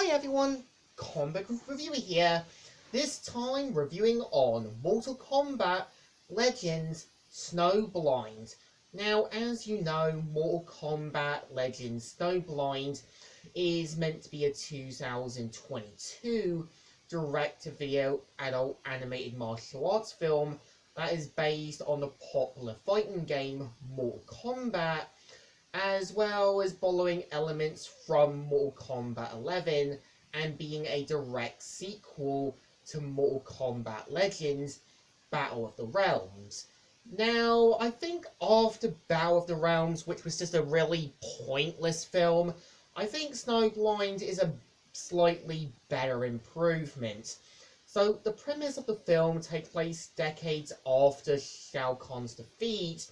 Hi everyone, Comic Reviewer here. This time reviewing on Mortal Kombat Legends Snowblind. Now, as you know, Mortal Kombat Legends Snowblind is meant to be a 2022 direct-to-video adult animated martial arts film that is based on the popular fighting game Mortal Kombat, as well as borrowing elements from Mortal Kombat 11 and being a direct sequel to Mortal Kombat Legends Battle of the Realms. Now, I think after Battle of the Realms, which was just a really pointless film, I think Snowblind is a slightly better improvement. So, the premise of the film takes place decades after Shao Kahn's defeat.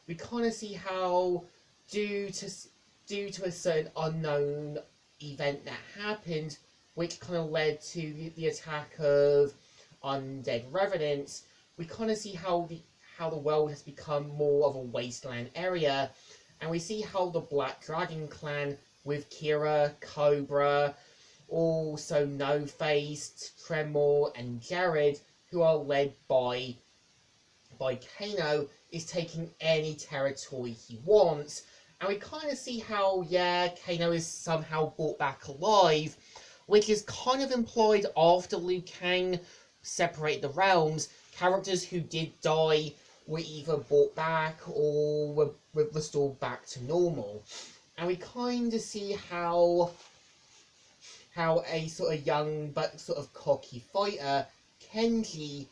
We kind of see how due to a certain unknown event that happened, which kind of led to the attack of undead revenants, we kind of see how the world has become more of a wasteland area, and we see how the Black Dragon clan with Kira, Cobra, also No Face, Tremor, and Jared, who are led by Kano, is taking any territory he wants. And we kind of see how, Kano is somehow brought back alive, which is kind of implied after Liu Kang separated the realms. Characters who did die were either brought back or were restored back to normal. And we kind of see how a sort of young but sort of cocky fighter, Kenji,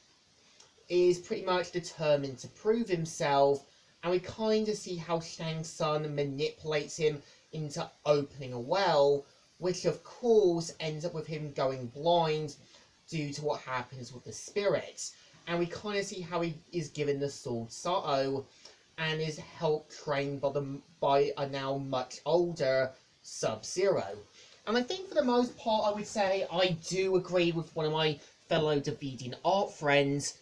is pretty much determined to prove himself, and we kind of see how Shang Tsung manipulates him into opening a well, which of course ends up with him going blind due to what happens with the spirits. And we kind of see how he is given the sword Sato and is helped train by a now much older Sub-Zero. And I think for the most part I would say I do agree with one of my fellow Davidian art friends,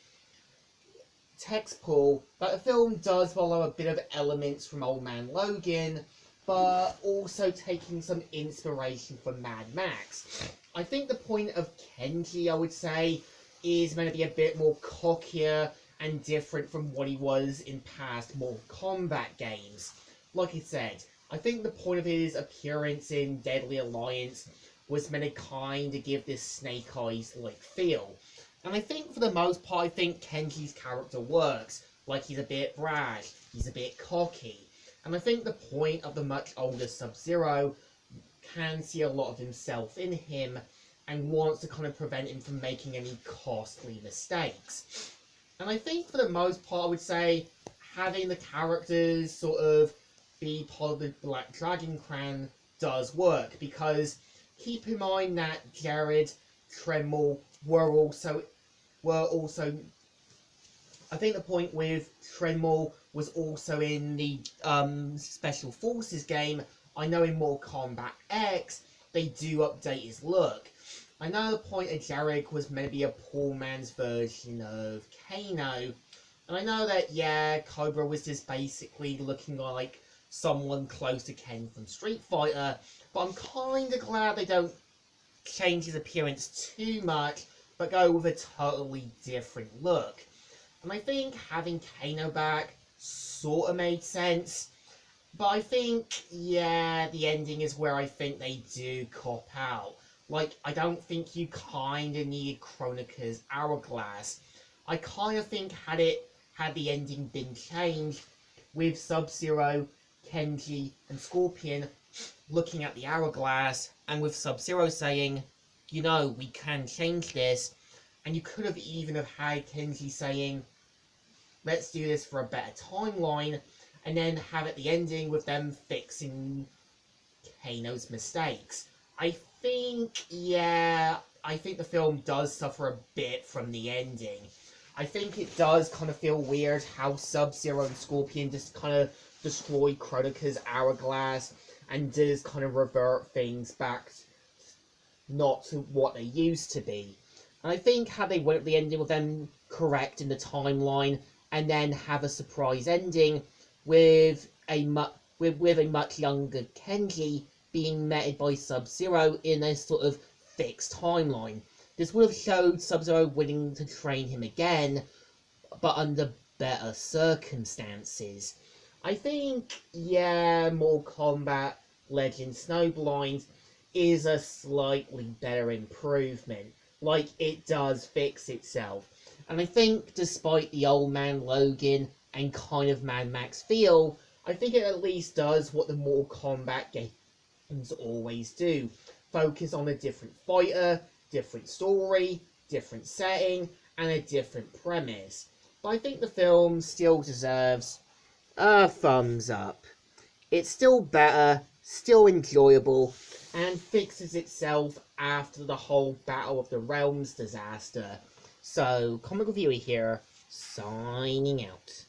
Textpool, that the film does follow a bit of elements from Old Man Logan, but also taking some inspiration from Mad Max. I think the point of Kenji, I would say, is meant to be a bit more cockier and different from what he was in past Mortal Kombat games. Like I said, I think the point of his appearance in Deadly Alliance was meant to kind of give this Snake Eyes-like feel. And I think for the most part, I think Kenji's character works. Like, he's a bit brash, he's a bit cocky. And I think the point of the much older Sub-Zero can see a lot of himself in him and wants to kind of prevent him from making any costly mistakes. And I think for the most part, I would say having the characters sort of be part of the Black Dragon clan does work, because keep in mind that Jared, Tremor were also I think the point with Tremor was also in the Special Forces game. I know in Mortal Kombat X they do update his look. I know the point of Jared was maybe a poor man's version of Kano, and I know that Cobra was just basically looking like someone close to Ken from Street Fighter, but I'm kind of glad they don't change his appearance too much, but go with a totally different look. And I think having Kano back sort of made sense, but I think, the ending is where I think they do cop out. Like, I don't think you kind of need Kronika's hourglass. I kind of think had the ending been changed, with Sub-Zero, Kenji, and Scorpion looking at the hourglass, and with Sub-Zero saying, we can change this, and you could have even had Kenji saying, let's do this for a better timeline, and then have at the ending with them fixing Kano's mistakes. I think the film does suffer a bit from the ending. I think it does kind of feel weird how Sub-Zero and Scorpion just kind of destroy Kronika's hourglass and does kind of revert things back not to what they used to be. And I think had they went at the ending with them correct in the timeline and then have a surprise ending with a much younger Kenji being met by Sub-Zero in a sort of fixed timeline. This would have showed Sub-Zero willing to train him again, but under better circumstances. I think, yeah, Mortal Kombat Legends Snowblind is a slightly better improvement. Like, it does fix itself. And I think, despite the Old Man Logan and kind of Mad Max feel, I think it at least does what the Mortal Kombat games always do. Focus on a different fighter, different story, different setting, and a different premise. But I think the film still deserves a thumbs up. It's still better, still enjoyable, and fixes itself after the whole Battle of the Realms disaster. So, Comic Reviewer here, signing out.